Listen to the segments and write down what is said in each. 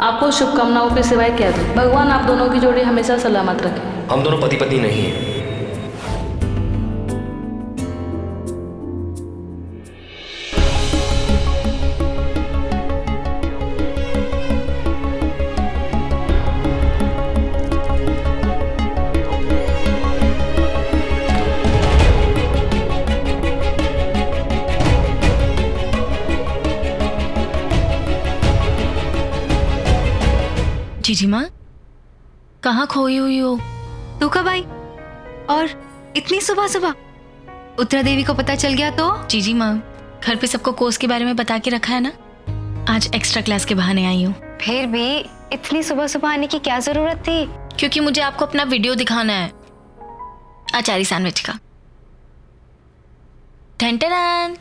आपको शुभकामनाओं के सिवाय क्या दूं? भगवान आप दोनों की जोड़ी हमेशा सलामत रखे। हम दोनों पति पत्नी नहीं हैं। जीजी माँ, कहाँ खोई हुई हो? तू कब आई? और इतनी सुबह सुबह? उत्तरा देवी को पता चल गया तो? जीजी माँ, घर पे सबको कोर्स के बारे में बता के रखा है ना। आज एक्स्ट्रा क्लास के बहाने आई हूँ। फिर भी इतनी सुबह सुबह आने की क्या जरूरत थी? क्योंकि मुझे आपको अपना वीडियो दिखाना है, अचारी सैंडविच का। ठन-ठन।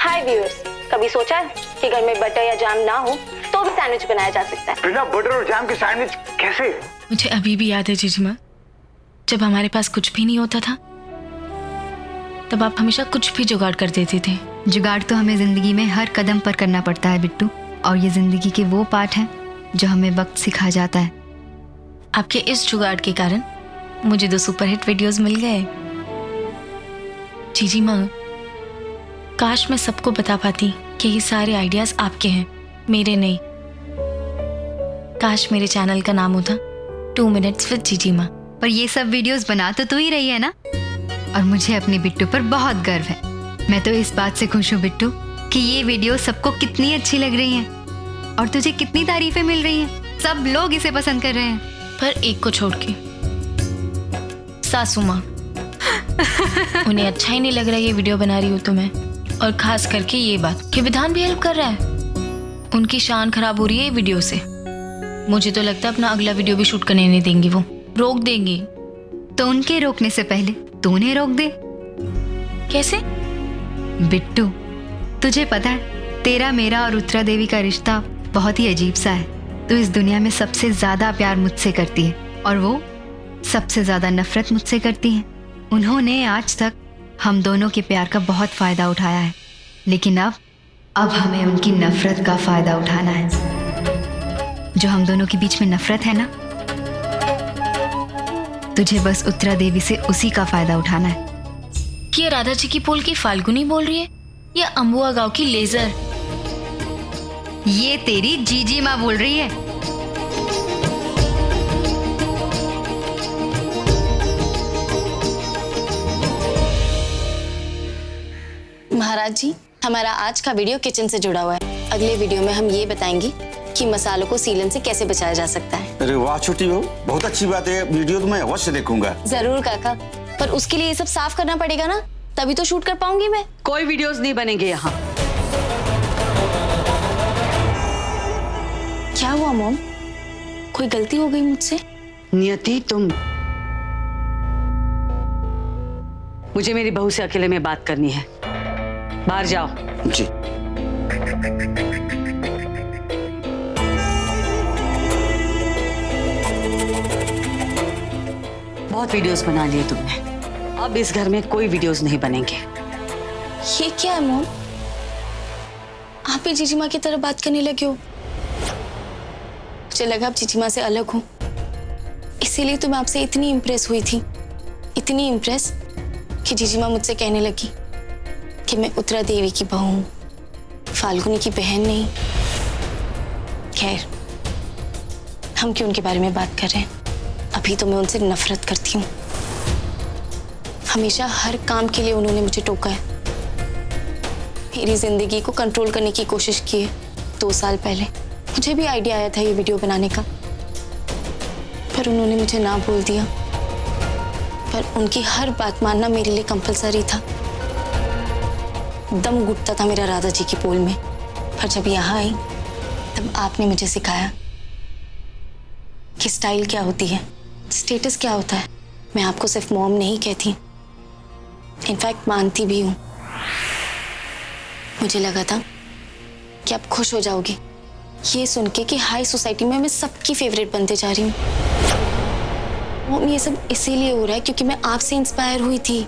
हाय व्यूअर्स, कभी सोचा है कि घर में बटर या जाम ना हो तो भी सैंडविच बनाया जा सकता है? बिना बटर और जैम के सैंडविच कैसे? मुझे अभी भी याद है जीजी माँ, जब हमारे पास कुछ भी नहीं होता था तब आप हमेशा कुछ भी जुगाड़ कर देते थे। जुगाड़ तो हमें जिंदगी में हर कदम पर करना पड़ता है बिट्टू, और ये जिंदगी के वो पाठ हैं जो हमें वक्त सिखा जाता है। आपके इस जुगाड़ के कारण मुझे 2 सुपरहिट वीडियोस मिल गए। जीजी माँ, काश मैं सबको बता पाती कि ये सारे आइडियाज आपके हैं, मेरे नहीं। काश मेरे चैनल का नाम होता 2 मिनट्स विद जीजी माँ। पर ये सब वीडियोस बना तो तू ही रही है ना, और मुझे अपनी बिट्टू पर बहुत गर्व है। मैं तो इस बात से खुश हूँ बिट्टू कि ये वीडियो सबको कितनी अच्छी लग रही हैं और तुझे कितनी तारीफें मिल रही हैं। सब लोग इसे पसंद कर रहे हैं, पर एक को छोड़ के, सासू माँ। उन्हें अच्छा ही नहीं लग रहा ये वीडियो बना रही हूँ तो मैं, और खास करके ये बात कि विधान भी हेल्प कर रहा है। उनकी शान खराब हो रही है ये वीडियो से। मुझे तो लगता है अपना अगला वीडियो भी शूट करने नहीं देंगी, वो रोक देंगी। तो उनके रोकने से पहले तू उन्हें रोक दे। कैसे? बिट्टू, तुझे पता है तेरा, मेरा और उत्तरा देवी का रिश्ता बहुत ही अजीब सा है। तू इस दुनिया में सबसे ज्यादा प्यार मुझसे करती है और वो सबसे ज्यादा नफरत मुझसे करती है। उन्होंने आज तक हम दोनों के प्यार का बहुत फायदा उठाया है, लेकिन अब हमें उनकी नफरत का फायदा उठाना है। जो हम दोनों के बीच में नफरत है ना, तुझे बस उत्तरा देवी से उसी का फायदा उठाना है। ये राधा जी की पोल की फाल्गुनी बोल रही है या अम्बुआ गांव की लेजर? ये तेरी जीजी माँ बोल रही है। महाराज जी, हमारा आज का वीडियो किचन से जुड़ा हुआ है। अगले वीडियो में हम ये बताएंगे कि मसालों को सीलन से कैसे बचाया जा सकता है। अरे वाह छोटी हो, बहुत अच्छी बात है। वीडियो तो मैं अवश्य देखूंगा। जरूर काका, पर उसके लिए ये सब साफ करना पड़ेगा ना, तभी तो शूट कर पाऊंगी मैं। कोई वीडियोस नहीं बनेंगे यहाँ। क्या हुआ मॉम? कोई गलती हो गई मुझसे? नियति, तुम, मुझे मेरी बहू से अकेले में बात करनी है। बाहर जाओ। जी। बहुत वीडियोस बना लिए तुमने, अब इस घर में कोई वीडियोस नहीं बनेंगे। ये क्या है मॉम? आप ही जीजी माँ की तरह बात करने लगे हो। मुझे लगा आप जीजी माँ से अलग हो, इसीलिए तो मैं आपसे इतनी इम्प्रेस हुई थी, इतनी इम्प्रेस कि जीजी माँ मुझसे कहने लगी कि मैं उत्तरा देवी की बहू हूँ, फाल्गुनी की बहन नहीं। खैर, हम क्यों उनके बारे में बात कर रहे हैं? अभी तो मैं उनसे नफरत करती हूँ। हमेशा हर काम के लिए उन्होंने मुझे टोका है, मेरी जिंदगी को कंट्रोल करने की कोशिश की है। 2 साल पहले मुझे भी आइडिया आया था ये वीडियो बनाने का, पर उन्होंने मुझे ना बोल दिया। पर उनकी हर बात मानना मेरे लिए कंपलसरी था। दम घुटता था मेरा राधा जी की पोल में। पर जब यहाँ आई तब आपने मुझे सिखाया कि स्टाइल क्या होती है, स्टेटस क्या होता है। मैं आपको सिर्फ मॉम नहीं कहती, इनफैक्ट मानती भी हूँ। मुझे लगा था कि आप खुश हो जाओगे ये सुन के कि हाई सोसाइटी में मैं सबकी फेवरेट बनते जा रही हूँ। मॉम, ये सब इसीलिए हो रहा है क्योंकि मैं आपसे इंस्पायर हुई थी।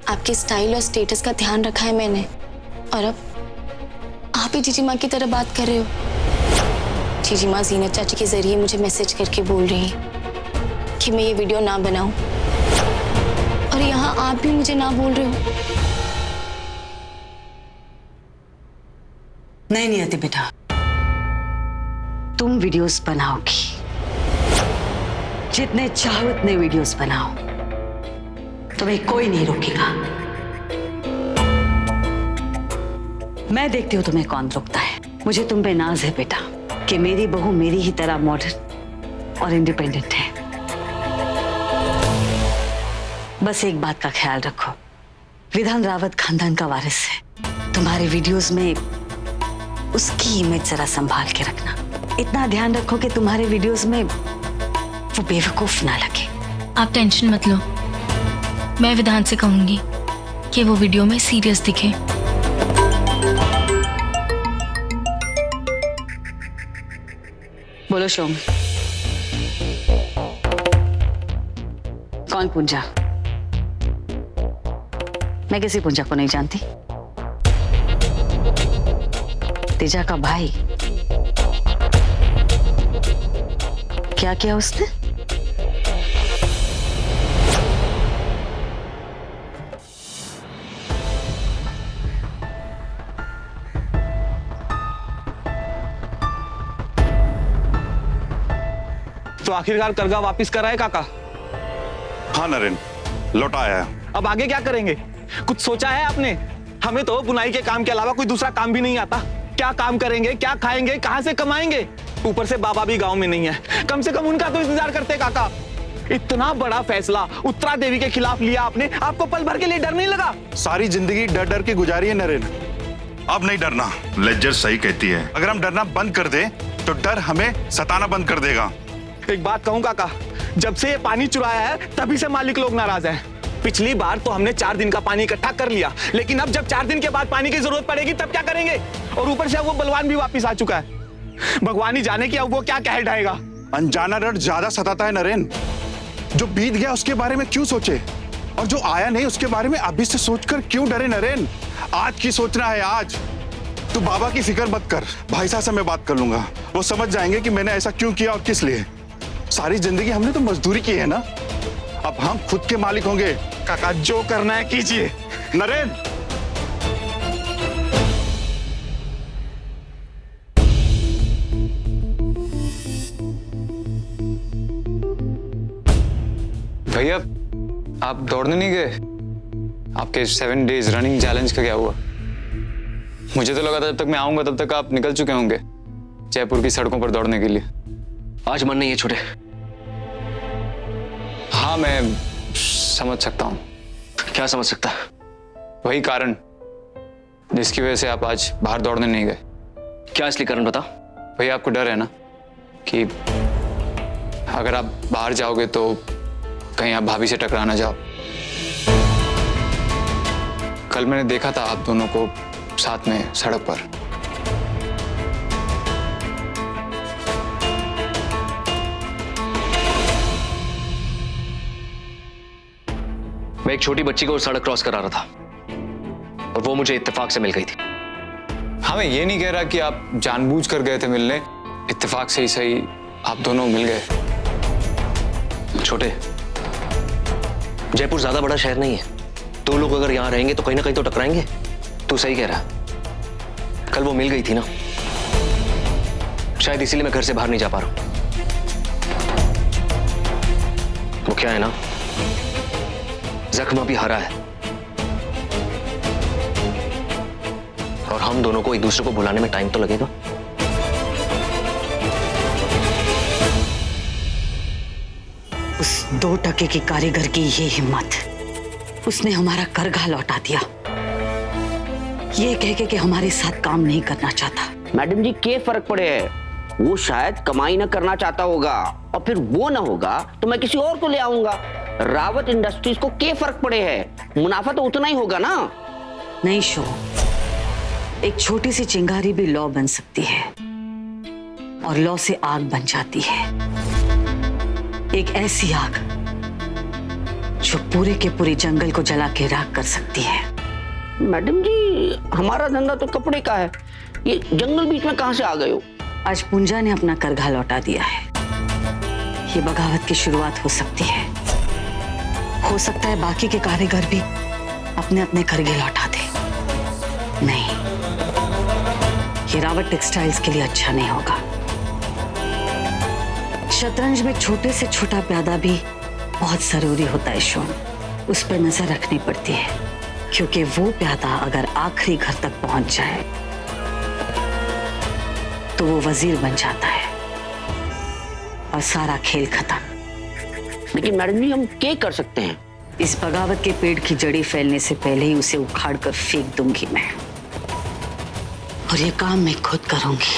आपके स्टाइल और स्टेटस का ध्यान रखा है मैंने, और अब आप ही जीजी माँ की तरह बात कर रहे हो। जीजी माँ जीनत चाची के जरिए मुझे मैसेज करके बोल रही है कि मैं ये वीडियो ना बनाऊं, और यहाँ आप भी मुझे ना बोल रहे हो। नहीं नियति बेटा, तुम वीडियोस बनाओगी, जितने चाहो उतने वीडियोस बनाओ, तुम्हें कोई नहीं रोकेगा। मैं देखती हूँ तुम्हें कौन रोकता है। मुझे तुम पे नाज है बेटा कि मेरी बहू मेरी ही तरह मॉडर्न और इंडिपेंडेंट है। बस एक बात का ख्याल रखो, विधान रावत खानदान का वारिस है। तुम्हारे वीडियोस में उसकी इमेज जरा संभाल के रखना। इतना ध्यान रखो कि तुम्हारे वीडियोस में वो बेवकूफ ना लगे। आप टेंशन मत लो, मैं विधान से कहूंगी कि वो वीडियो में सीरियस दिखे। बोलो शोम, कौन पूंजा? मैं किसी पूंजा को नहीं जानती। तेजा का भाई। क्या किया उसने? तो आखिरकार कर्जा वापस कराए काका? हाँ नरेन, लौटा आया। अब आगे क्या करेंगे? कुछ सोचा है आपने? हमें तो बुनाई के काम के अलावा कोई दूसरा काम भी नहीं आता। क्या काम करेंगे, क्या खाएंगे, कहां से कमाएंगे? ऊपर से बाबा भी गांव में नहीं है। कम से कम उनका तो इंतजार करते काका। इतना बड़ा फैसला उत्तरा देवी के खिलाफ लिया आपने, आपको पल भर के लिए डर नहीं लगा? सारी जिंदगी डर डर के गुजारी है नरेन, अब नहीं डरना। लेजर सही कहती है, अगर हम डरना बंद कर दे तो डर हमें सताना बंद कर देगा। एक बात कहूं काका, जब से ये पानी चुराया है तभी से मालिक लोग नाराज हैं। पिछली बार तो हमने 4 दिन का पानी इकट्ठा कर लिया, लेकिन अब जब 4 दिन के बाद पानी की जरूरत पड़ेगी तब क्या करेंगे? और ऊपर से वो बलवान भी वापस आ चुका है। भगवान ही जाने कि अब वो क्या कह डालेगा। अनजाना डर ज्यादा सताता है नरेन। जो बीत गया उसके बारे में क्यों सोचे, और जो आया नहीं उसके बारे में अभी से सोचकर क्यों डरे नरेन? आज की सोचना है आज। तू बाबा की फिक्र मत कर, भाई साहब से मैं बात कर लूंगा। वो समझ जाएंगे कि मैंने ऐसा क्यों किया और किस लिए। सारी जिंदगी हमने तो मजदूरी की है ना, अब हम खुद के मालिक होंगे। काका जो करना है कीजिए। नरेन, भैया आप दौड़ने नहीं गए? आपके 7 डेज रनिंग चैलेंज का क्या हुआ? मुझे तो लगा था जब तक मैं आऊंगा तब तक आप निकल चुके होंगे जयपुर की सड़कों पर दौड़ने के लिए। आज मन नहीं है छोटे। हाँ मैं समझ सकता हूँ। क्या समझ सकता? वही कारण जिसकी वजह से आप आज बाहर दौड़ने नहीं गए। क्या असली कारण बता। भैया आपको डर है ना कि अगर आप बाहर जाओगे तो कहीं आप भाभी से टकरा ना जाओ। कल मैंने देखा था आप दोनों को साथ में सड़क पर। मैं एक छोटी बच्ची को सड़क क्रॉस करा रहा था और वो मुझे इत्तेफाक से मिल गई थी। हाँ मैं ये नहीं कह रहा कि आप जानबूझ कर गए थे मिलने, इत्तेफाक से ही सही आप दोनों मिल गए। छोटे, जयपुर ज्यादा बड़ा शहर नहीं है। 2 लोग अगर यहां रहेंगे तो कहीं ना कहीं तो टकराएंगे। तू सही कह रहा। कल वो मिल गई थी ना, शायद इसीलिए मैं घर से बाहर नहीं जा पा रहा हूं। वो क्या है ना, जख्म अभी हरा है और हम दोनों को एक दूसरे को बुलाने में टाइम तो लगेगा। उस 2 टके की कारीगर की ये हिम्मत, उसने हमारा करघा लौटा दिया, ये कह के कि हमारे साथ काम नहीं करना चाहता। मैडम जी क्या फर्क पड़े है, वो शायद कमाई ना करना चाहता होगा और फिर वो ना होगा तो मैं किसी और को ले आऊंगा। रावत इंडस्ट्रीज को क्या फर्क पड़े है, मुनाफा तो उतना ही होगा ना। नहीं शो, एक छोटी सी चिंगारी भी लौ बन सकती है और लौ से आग बन जाती है। एक ऐसी आग जो पूरे के पूरे जंगल को जला के राख कर सकती है। मैडम जी हमारा धंधा तो कपड़े का है, ये जंगल बीच में कहां से आ गए हो? आज पूंजा ने अपना करघा लौटा दिया है। ये बगावत की शुरुआत हो सकती है। हो सकता है बाकी के कारीगर भी अपने अपने करघे लौटा दे। नहीं, ये रावत टेक्सटाइल्स के लिए अच्छा नहीं होगा। शतरंज में छोटे से छोटा प्यादा भी बहुत जरूरी होता है शोन। उस पर नजर रखनी पड़ती है, क्योंकि वो प्यादा अगर आखिरी घर तक पहुंच जाए तो वो वजीर बन जाता है और सारा खेल खत्म। लेकिन मैडम जी, हम क्या कर सकते हैं? इस बगावत के पेड़ की जड़ी फैलने से पहले ही उसे उखाड़ कर फेंक दूंगी मैं, और ये काम मैं खुद करूंगी।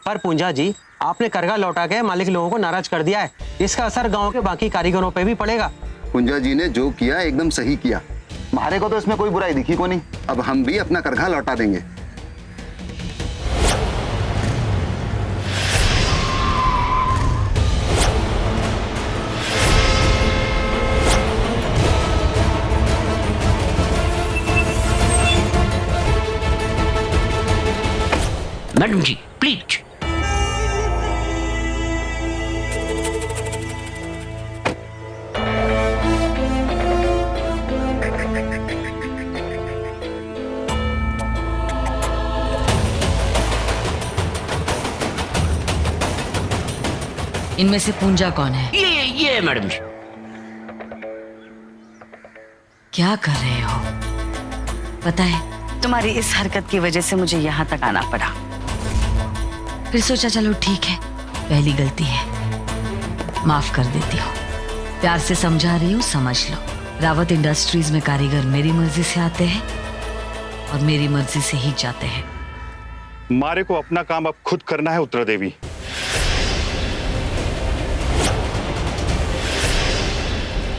पर पूंजा जी, आपने करघा लौटा के मालिक लोगों को नाराज कर दिया है। इसका असर गांव के बाकी कारीगरों पे भी पड़ेगा। पुंजा जी ने जो किया एकदम सही किया। हमारे को तो इसमें कोई बुराई दिखी को नहीं। अब हम भी अपना करघा लौटा देंगे। Madam ji please. इनमें से पूंजा कौन है? ये मैडम जी। क्या कर रहे हो? पता है, तुम्हारी इस हरकत की वजह से मुझे यहाँ तक आना पड़ा। फिर सोचा चलो ठीक है, पहली गलती है, माफ कर देती हूँ। प्यार से समझा रही हूँ, समझ लो। रावत इंडस्ट्रीज में कारीगर मेरी मर्जी से आते हैं और मेरी मर्जी से ही जाते हैं। मारे को अपना काम अब खुद करना है उत्तरा देवी।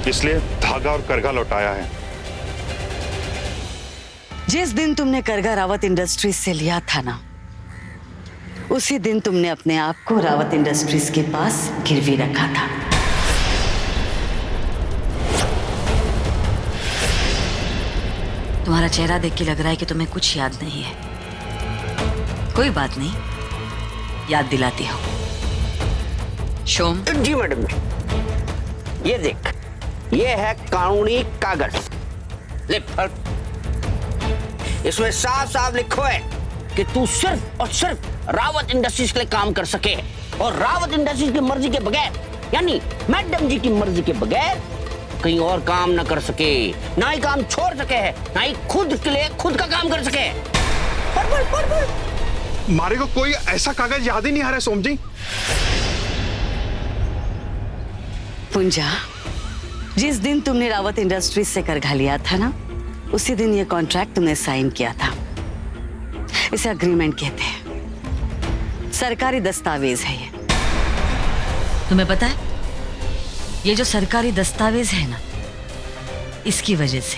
इसलिए धागा और करघा लौटाया है। जिस दिन तुमने करघा रावत इंडस्ट्रीज से लिया था ना, उसी दिन तुमने अपने आप को रावत इंडस्ट्रीज के पास गिरवी रखा था। तुम्हारा चेहरा देख के लग रहा है कि तुम्हें कुछ याद नहीं है। कोई बात नहीं, याद दिलाती हूँ। शोम। जी मैडम जी। ये देख, ये है कानूनी कागज। ले फल। इसमें साफ साफ लिखो है कि तू सिर्फ और सिर्फ रावत इंडस्ट्रीज के लिए काम कर सके, और रावत इंडस्ट्रीज की मर्जी के बगैर, यानी मैडम जी की मर्जी के बगैर कहीं और काम ना कर सके, ना ही काम छोड़ सके, ना ही खुद के लिए खुद का काम कर सके। मारे को कोई ऐसा कागज याद ही नहीं आ रहा है सोम जी। पूंजा, जिस दिन तुमने रावत इंडस्ट्रीज से करघा लिया था ना, उसी दिन ये कॉन्ट्रैक्ट तुमने साइन किया था। इसे अग्रीमेंट कहते हैं, सरकारी दस्तावेज है ये। तुम्हें पता है, ये जो सरकारी दस्तावेज है ना, इसकी वजह से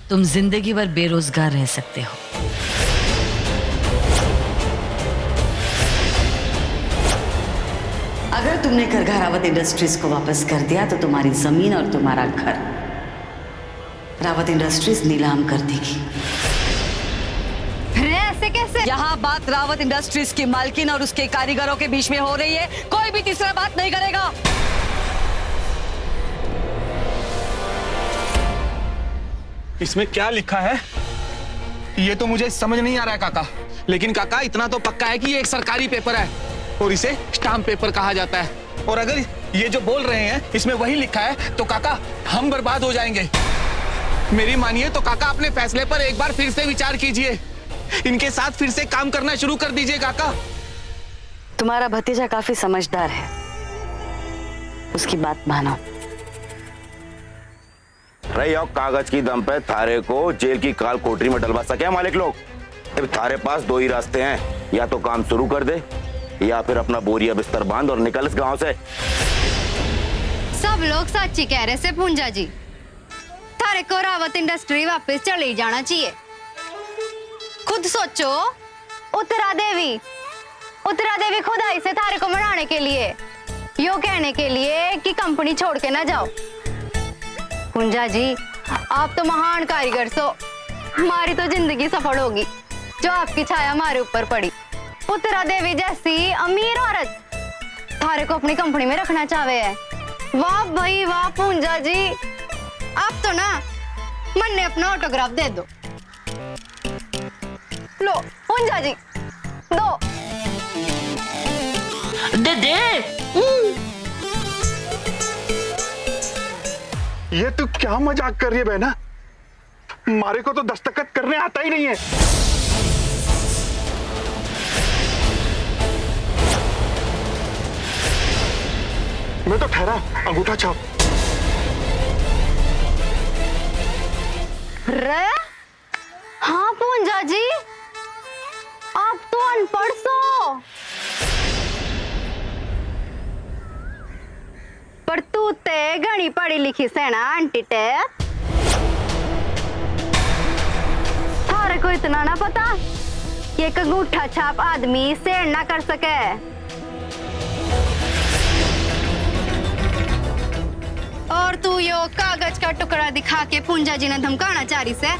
तुम जिंदगी भर बेरोजगार रह सकते हो। अगर तुमने करघा रावत इंडस्ट्रीज को वापस कर दिया तो तुम्हारी जमीन और तुम्हारा घर रावत इंडस्ट्रीज नीलाम कर देगी। ऐसे कैसे? यहाँ बात रावत इंडस्ट्रीज की मालकिन और उसके कारीगरों के बीच में हो रही है। कोई भी तीसरा बात नहीं करेगा। इसमें क्या लिखा है ये तो मुझे समझ नहीं आ रहा है काका। लेकिन काका, इतना तो पक्का है कि ये एक सरकारी पेपर है और इसे स्टाम्प पेपर कहा जाता है। और अगर ये जो बोल रहे हैं इसमें वही लिखा है तो काका, हम बर्बाद हो जाएंगे। मेरी मानिए तो काका, अपने फैसले पर एक बार फिर से विचार कीजिए। इनके साथ फिर से काम करना शुरू कर दीजिए काका। तुम्हारा भतीजा काफी समझदार है, उसकी बात मानो। रही और कागज की दम पे थारे को जेल की काल कोठरी में डलवा सके मालिक लोग। अब थारे पास दो ही रास्ते हैं, या तो काम शुरू कर दे या फिर अपना बोरिया बिस्तर बांध और निकल इस गांव से। सब लोग सच्ची कह रहे से पूंजा जी, थारे को रावत इंडस्ट्री वापस चले जाना चाहिए। खुद सोचो, उत्तरा देवी खुद आई से थारे को मनाने के लिए, यो कहने के लिए कि कंपनी छोड़ के ना जाओ। पूंजा जी, आप तो महान कारीगर सो, हमारी तो जिंदगी सफल होगी जो आपकी छाया हमारे ऊपर पड़ी। उत्तरा देवी जैसी अमीर औरत थारे को अपनी कंपनी में रखना चाहे है। वाह भाई वाह पूंजा जी, आप तो ना मन ने अपना ऑटोग्राफ दे दो। लो पूंजा जी, दो। दे दे। ये तू क्या मजाक कर रही है बहना? मारे को तो दस्तखत करने आता ही नहीं है। मैं तो ठहरा अंगूठा छाप। रे हाँ पूंजा जी, आप तो अनपढ़ सो, पर तू ते घनी पढ़ी लिखी से ना आंटी टे। थारे को इतना ना पता कि एक अंगूठा छाप आदमी सेड़ ना कर सके। और तू यो कागज का टुकड़ा दिखा के पूंजा जी ने धमकाना चाह रही से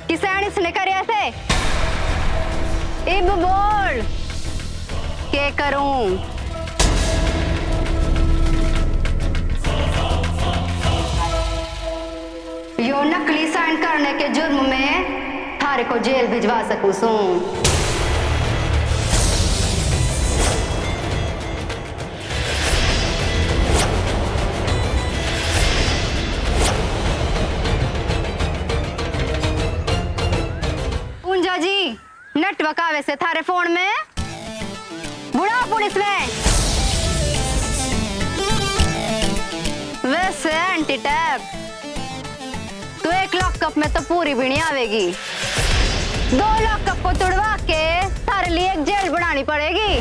कि सैन इसने करे ऐसे। इब बोल के करूं? यो नकली साइन करने के जुर्म में थारे को जेल भिजवा सकूं सूं। नेटवर्क आवे से थारे फोन में बुढ़ा पुलिस में वैसे एंटी टैप तो 1 लॉकअप में तो पूरी भी नहीं आवेगी। 2 लॉकअप को तोड़वा के थारे लिए एक जेल बनानी पड़ेगी।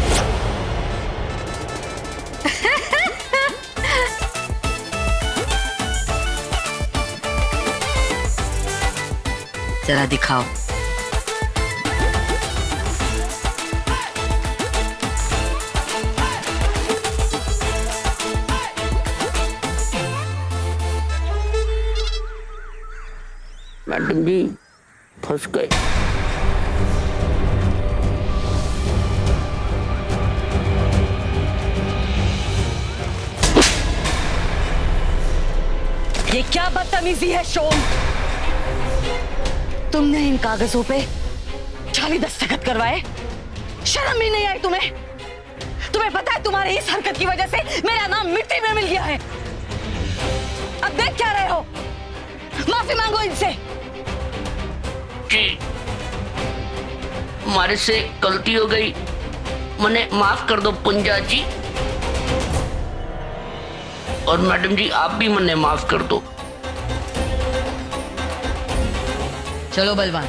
जरा दिखाओ। मैडम जी फंस गए। ये क्या बदतमीजी है शोम? तुमने इन कागजों पे जाली दस्तखत करवाए? शर्म भी नहीं आई तुम्हें? तुम्हें पता है तुम्हारी इस हरकत की वजह से मेरा नाम मिट्टी में मिल गया है। अब देख क्या रहे हो? माफी मांगो इनसे। जी हमारे से गलती हो गई, मने माफ कर दो पूंजा जी। और मैडम जी आप भी मने माफ कर दो। चलो बलवान,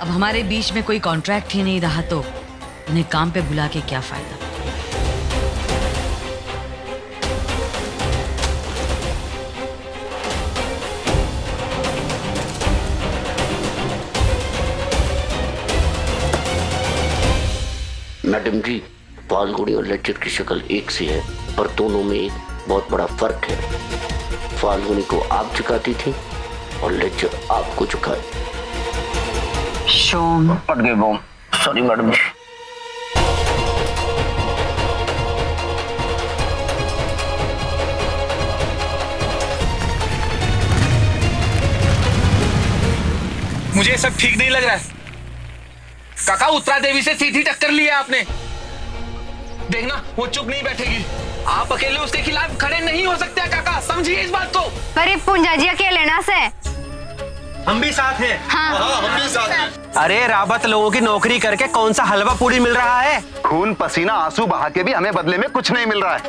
अब हमारे बीच में कोई कॉन्ट्रैक्ट ही नहीं रहा तो उन्हें काम पे बुला के क्या फायदा। मैडम जी फाल्गुनी और लेजर की शक्ल एक सी है, पर दोनों में एक बहुत बड़ा फर्क है। फाल्गुनी को आप झुकाती थी और लेजर आपको झुकाए। शोम पट गए बॉम। सॉरी मैडम जी। मुझे सब ठीक नहीं लग रहा है। काका उत्तरा देवी से सीधी टक्कर ली है आपने। देखना वो चुप नहीं बैठेगी। आप अकेले उसके खिलाफ खड़े नहीं हो सकते काका, समझिए इस बात को। पर पूंजा जी अकेले ना से, हम भी साथ हैं। हाँ। हम भी साथ हैं। अरे रावत लोगों की नौकरी करके कौन सा हलवा पूरी मिल रहा है? खून पसीना आंसू बहा के भी हमें बदले में कुछ नहीं मिल रहा है।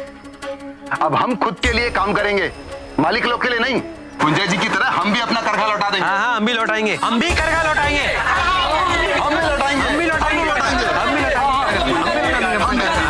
अब हम खुद के लिए काम करेंगे, मालिक लोग के लिए नहीं। पूंजा जी की तरह हम भी अपना करघा लौटा देंगे। हाँ हम भी लौटाएंगे, हम भी करघा लौटाएंगे, हम भी लौटाएंगे, हम भी लौटाएंगे, हम भी लौटाएंगे, हम भी लौटाएंगे।